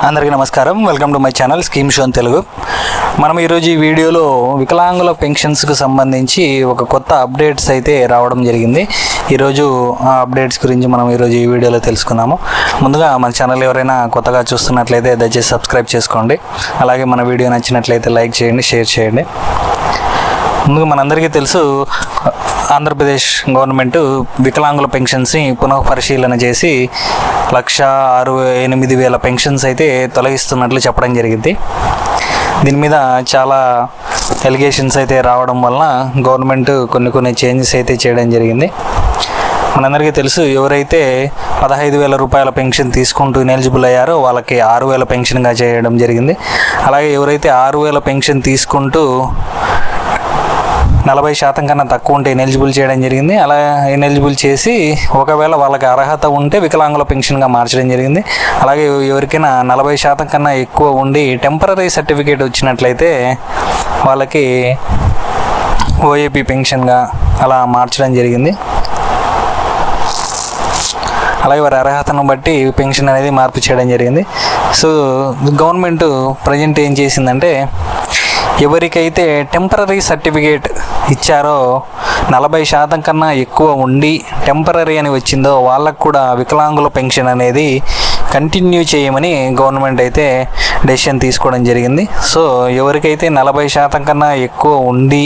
అందరికీ నమస్కారం. Welcome to my channel scheme show Telugu. మనం ఈరోజు ఈ వీడియోలో వికలాంగుల పెన్షన్స్కు సంబంధించి ఒక కొత్త అప్డేట్స్ అయితే రావడం జరిగింది. ఈరోజు ఆ అప్డేట్స్ గురించి మనం ఈరోజు ఈ వీడియోలో తెలుసుకుందాము. ముందుగా మన ఛానల్ ఎవరైనా కొత్తగా చూస్తున్నట్లయితే దయచేసి సబ్స్క్రైబ్ చేసుకోండి. అలాగే మన వీడియో నచ్చినట్లయితే లైక్ చేయండి, షేర్ చేయండి. ముందుగా మనందరికీ తెలుసు, ఆంధ్రప్రదేశ్ గవర్నమెంట్ వికలాంగుల పెన్షన్స్ని పునః పరిశీలన చేసి 1,68,000 పెన్షన్స్ అయితే తొలగిస్తున్నట్లు చెప్పడం జరిగింది. దీని మీద చాలా ఎలిగేషన్స్ అయితే రావడం వలన గవర్నమెంట్ కొన్ని చేంజెస్ అయితే చేయడం జరిగింది. మనందరికీ తెలుసు, ఎవరైతే 15,000 రూపాయల పెన్షన్ తీసుకుంటూ ఎలిజిబుల్ అయ్యారో వాళ్ళకి 6,000 పెన్షన్గా చేయడం జరిగింది. అలాగే ఎవరైతే 6,000 పెన్షన్ తీసుకుంటూ 40% కన్నా తక్కువ ఉంటే ఎలిజిబుల్ చేయడం జరిగింది. అలా ఎలిజిబుల్ చేసి ఒకవేళ వాళ్ళకి అర్హత ఉంటే వికలాంగుల పెన్షన్గా మార్చడం జరిగింది. అలాగే ఎవరికైనా 40% కన్నా ఎక్కువ ఉండి టెంపరరీ సర్టిఫికేట్ వచ్చినట్లయితే వాళ్ళకి ఓఏపీ పెన్షన్గా అలా మార్చడం జరిగింది. అలాగే వారి అర్హతను బట్టి పెన్షన్ అనేది మార్పు చేయడం జరిగింది. సో గవర్నమెంట్ ప్రజెంట్ ఏం చేసిందంటే, ఎవరికైతే టెంపరరీ సర్టిఫికేట్ ఇచ్చారో 40% కన్నా ఎక్కువ ఉండి టెంపరరీ అని వచ్చిందో వాళ్ళకు కూడా వికలాంగుల పెన్షన్ అనేది కంటిన్యూ చేయమని గవర్నమెంట్ అయితే డెసిషన్ తీసుకోవడం జరిగింది. సో ఎవరికైతే 40% కన్నా ఎక్కువ ఉండి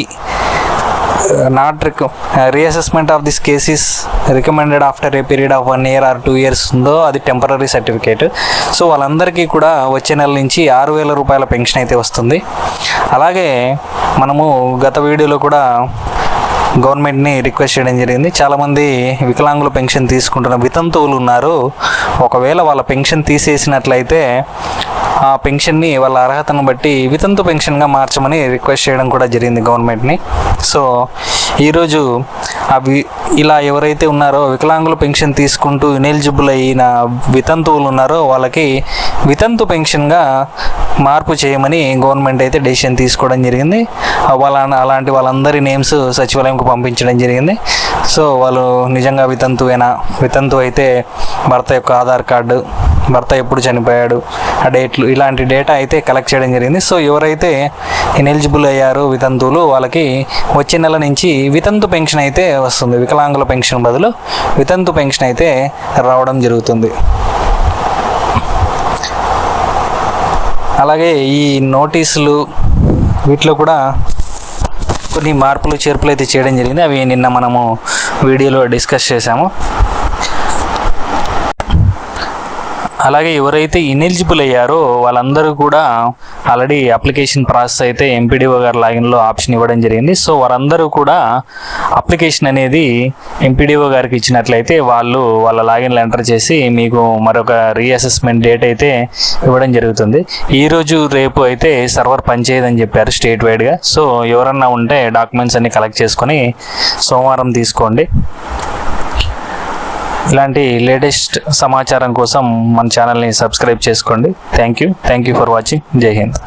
reassessment of this cases recommended after a period of 1 year or 2 years ఉందో అది టెంపరరీ సర్టిఫికేట్. సో వాళ్ళందరికీ కూడా వచ్చే నెల నుంచి 6,000 రూపాయల పెన్షన్ అయితే వస్తుంది. అలాగే మనము గత వీడియోలో కూడా గవర్నమెంట్ని రిక్వెస్ట్ చేయడం జరిగింది. చాలామంది వికలాంగుల పెన్షన్ తీసుకుంటున్న వితంతువులు ఉన్నారు. ఒకవేళ వాళ్ళ పెన్షన్ తీసేసినట్లయితే ఆ పెన్షన్ని వాళ్ళ అర్హతను బట్టి వితంతు పెన్షన్గా మార్చమని రిక్వెస్ట్ చేయడం కూడా జరిగింది గవర్నమెంట్ని. సో ఈరోజు ఇలా ఎవరైతే ఉన్నారో వికలాంగుల పెన్షన్ తీసుకుంటూ ఇనెలిజిబుల్ అయిన వితంతువులు ఉన్నారో వాళ్ళకి వితంతు పెన్షన్గా మార్పు చేయమని గవర్నమెంట్ అయితే డెసిషన్ తీసుకోవడం జరిగింది. అలాంటి వాళ్ళందరి నేమ్స్ సచివాలయంకు పంపించడం జరిగింది. సో వాళ్ళు నిజంగా వితంతు అయితే భర్త యొక్క ఆధార్ కార్డు, భర్త ఎప్పుడు చనిపోయాడు, ఆ డేట్లు, ఇలాంటి డేటా అయితే కలెక్ట్ చేయడం జరిగింది. సో ఎవరైతే ఇనెలిజిబుల్ అయ్యారో వితంతువులు వాళ్ళకి వచ్చే నెల నుంచి వితంతు పెన్షన్ అయితే వస్తుంది. వికలాంగుల పెన్షన్ బదులు వితంతు పెన్షన్ అయితే రావడం జరుగుతుంది. అలాగే ఈ నోటీసులు వీటిలో కూడా కొన్ని మార్పులు చేర్పులు అయితే చేయడం జరిగింది. అవి నిన్న మనము వీడియోలో డిస్కస్ చేసాము. అలాగే ఎవరైతే ఇనెలిజిబుల్ అయ్యారో వాళ్ళందరూ కూడా ఆల్రెడీ అప్లికేషన్ ప్రాసెస్ అయితే ఎంపీడీఓ గారి లాగిన్లో ఆప్షన్ ఇవ్వడం జరిగింది. సో వారందరూ కూడా అప్లికేషన్ అనేది ఎంపీడీఓ గారికి ఇచ్చినట్లయితే వాళ్ళు వాళ్ళ లాగిన్లో ఎంటర్ చేసి మీకు మరొక రీఅసెస్మెంట్ డేట్ అయితే ఇవ్వడం జరుగుతుంది. ఈరోజు రేపు అయితే సర్వర్ పనిచేయదని చెప్పారు స్టేట్ వైడ్గా. సో ఎవరన్నా ఉంటే డాక్యుమెంట్స్ అన్ని కలెక్ట్ చేసుకొని సోమవారం తీసుకోండి. ఇలాంటి లేటెస్ట్ సమాచారం కోసం మన ఛానల్ని సబ్స్క్రైబ్ చేసుకోండి. Thank you for watching. జై హింద్.